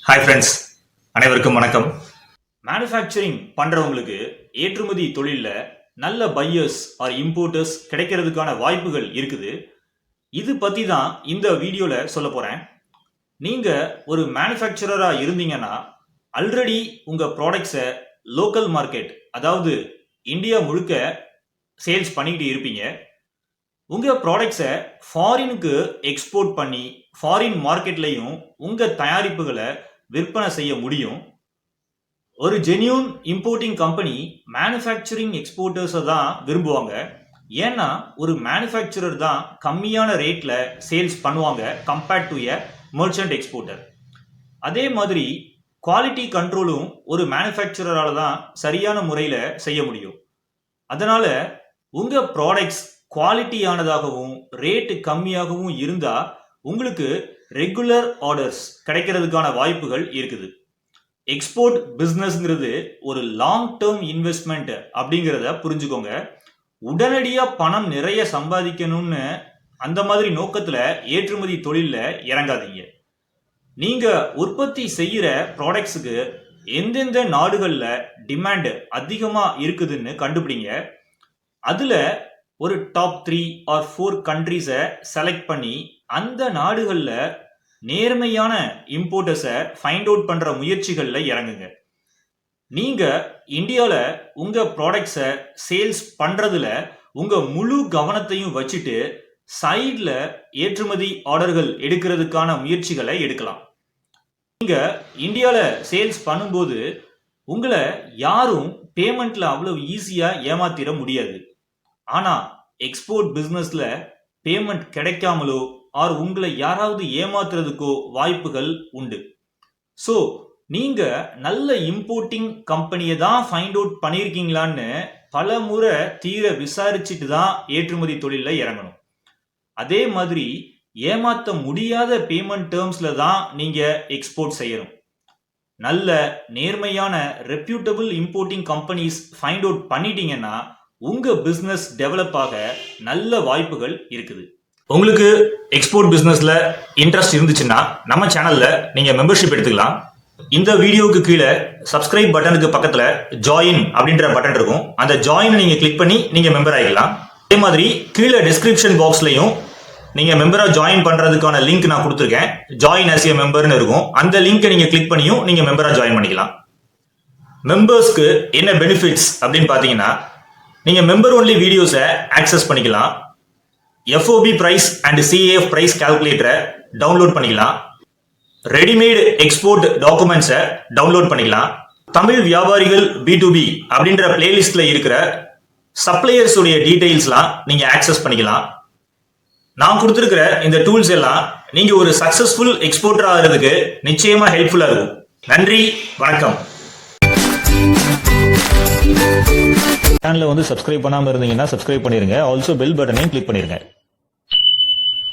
Hi friends, அனைவருக்கும் வணக்கம். Manufacturing பண்ணுறவங்களுக்கு ஏற்றுமதி தொழிலில் நல்ல பையர்ஸ் ஆர் இம்போர்ட்டர்ஸ் கிடைக்கிறதுக்கான வாய்ப்புகள் இருக்குது. இது பற்றி தான் இந்த வீடியோவில் சொல்ல போகிறேன். நீங்கள் ஒரு மேனுஃபேக்சரராக இருந்தீங்கன்னா ஆல்ரெடி உங்கள் ப்ராடக்ட்ஸை லோக்கல் மார்க்கெட், அதாவது இந்தியா முழுக்க சேல்ஸ் பண்ணிக்கிட்டு இருப்பீங்க. உங்கள் ப்ராடக்ட்ஸை ஃபாரினுக்கு எக்ஸ்போர்ட் பண்ணி ஃபாரின் மார்க்கெட்லையும் உங்கள் தயாரிப்புகளை விற்பனை செய்ய முடியும். ஒரு ஜென்யூன் இம்போர்ட்டிங் கம்பெனி மேனுஃபேக்சரிங் எக்ஸ்போர்ட்டர்ஸை தான் விரும்புவாங்க. ஏன்னா ஒரு மேனுஃபேக்சரர் தான் கம்மியான ரேட்டில் சேல்ஸ் பண்ணுவாங்க compared to a merchant exporter. அதே மாதிரி குவாலிட்டி கண்ட்ரோலும் ஒரு மேனுஃபேக்சரரால் தான் சரியான முறையில் செய்ய முடியும். அதனால் உங்கள் ப்ராடக்ட்ஸ் குவாலிட்டியானதாகவும் ரேட்டு கம்மியாகவும் இருந்தால் உங்களுக்கு ரெகுலர் ஆர்டர்ஸ் கிடைக்கிறதுக்கான வாய்ப்புகள் இருக்குது. எக்ஸ்போர்ட் பிஸ்னஸ்ங்கிறது ஒரு லாங் டேர்ம் இன்வெஸ்ட்மெண்ட் அப்படிங்கிறத புரிஞ்சுக்கோங்க. உடனடியாக பணம் நிறைய சம்பாதிக்கணும்னு அந்த மாதிரி நோக்கத்தில் ஏற்றுமதி தொழிலில் இறங்காதீங்க. நீங்கள் உற்பத்தி செய்கிற ப்ராடக்ட்ஸுக்கு எந்தெந்த நாடுகளில் டிமாண்ட் அதிகமாக இருக்குதுன்னு கண்டுபிடிங்க. அதில் ஒரு டாப் 3 or 4 கண்ட்ரீஸை செலக்ட் பண்ணி அந்த நாடுகளில் நேர்மையான இம்போர்ட்டர்ஸை ஃபைண்ட் அவுட் பண்ணுற முயற்சிகளில் இறங்குங்க. நீங்கள் இந்தியாவில் உங்கள் ப்ராடக்ட்ஸை சேல்ஸ் பண்ணுறதுல உங்கள் முழு கவனத்தையும் வச்சுட்டு சைடில் ஏற்றுமதி ஆர்டர்கள் எடுக்கிறதுக்கான முயற்சிகளை எடுக்கலாம். நீங்கள் இந்தியாவில் சேல்ஸ் பண்ணும்போது உங்களை யாரும் பேமெண்ட்டில் அவ்வளோ ஈஸியாக ஏமாத்திட முடியாது. ஆனால் எக்ஸ்போர்ட் பிஸ்னஸில் பேமெண்ட் கிடைக்காமலோ ஆர் உங்களை யாராவது ஏமாத்துறதுக்கோ வாய்ப்புகள் உண்டு. ஸோ நீங்கள் நல்ல இம்போர்ட்டிங் கம்பெனியை தான் ஃபைண்ட் அவுட் பண்ணியிருக்கீங்களான்னு பல முறை தீர விசாரிச்சுட்டு தான் ஏற்றுமதி தொழிலில் இறங்கணும். அதே மாதிரி ஏமாற்ற முடியாத பேமெண்ட் டேர்ம்ஸில் தான் நீங்கள் எக்ஸ்போர்ட் செய்யணும். நல்ல நேர்மையான reputable importing companies find out பண்ணிட்டீங்கன்னா உங்கள் பிஸ்னஸ் டெவலப் ஆக நல்ல வாய்ப்புகள் இருக்குது. உங்களுக்கு எக்ஸ்போர்ட் பிஸ்னஸில் இன்ட்ரெஸ்ட் இருந்துச்சுன்னா நம்ம சேனலில் நீங்கள் மெம்பர்ஷிப் எடுத்துக்கலாம். இந்த வீடியோவுக்கு கீழே சப்ஸ்கிரைப் பட்டனுக்கு பக்கத்தில் ஜாயின் அப்படின்ற பட்டன் இருக்கும். அந்த ஜாயினை நீங்கள் கிளிக் பண்ணி நீங்கள் மெம்பர் ஆகிக்கலாம். அதே மாதிரி கீழே டிஸ்கிரிப்ஷன் பாக்ஸ்லையும் நீங்கள் மெம்பராக ஜாயின் பண்ணுறதுக்கான லிங்க் நான் கொடுத்துருக்கேன். ஜாயின் ஆஸ் ஏ மெம்பர்னு இருக்கும். அந்த லிங்கை நீங்கள் கிளிக் பண்ணியும் நீங்கள் மெம்பராக ஜாயின் பண்ணிக்கலாம். மெம்பர்ஸ்க்கு என்ன பெனிஃபிட்ஸ் அப்படின்னு பார்த்தீங்கன்னா, நீங்கள் மெம்பர் ஒன்லி வீடியோஸை ஆக்சஸ் பண்ணிக்கலாம். FOB price and CAF price கால்குலேட்டரை டவுன்லோட் பண்ணிக்கலாம். ரெடிமேட் எக்ஸ்போர்ட் டாக்குமெண்ட்ஸை டவுன்லோட் பண்ணிக்கலாம். தமிழ் வியாபாரிகள் B2B அப்படின்ற பிளேலிஸ்டில் இருக்கிற சப்ளையர்ஸுடைய டீட்டெயில்ஸ்லாம் நீங்கள் ஆக்சஸ் பண்ணிக்கலாம். நான் கொடுத்துருக்கிற இந்த டூல்ஸ் எல்லாம் நீங்கள் ஒரு சக்ஸஸ்ஃபுல் எக்ஸ்போர்ட்டர் ஆகிறதுக்கு நிச்சயமாக ஹெல்ப்ஃபுல்லாக இருக்கும். நன்றி, வணக்கம். சேனலை சப்ஸ்கிரைப் பண்ணாமல் இருந்தீங்கன்னா சப்ஸ்கிரைப் பண்ணிருங்க. ஆல்சோ பெல் பட்டனையும் கிளிக் பண்ணிருங்க.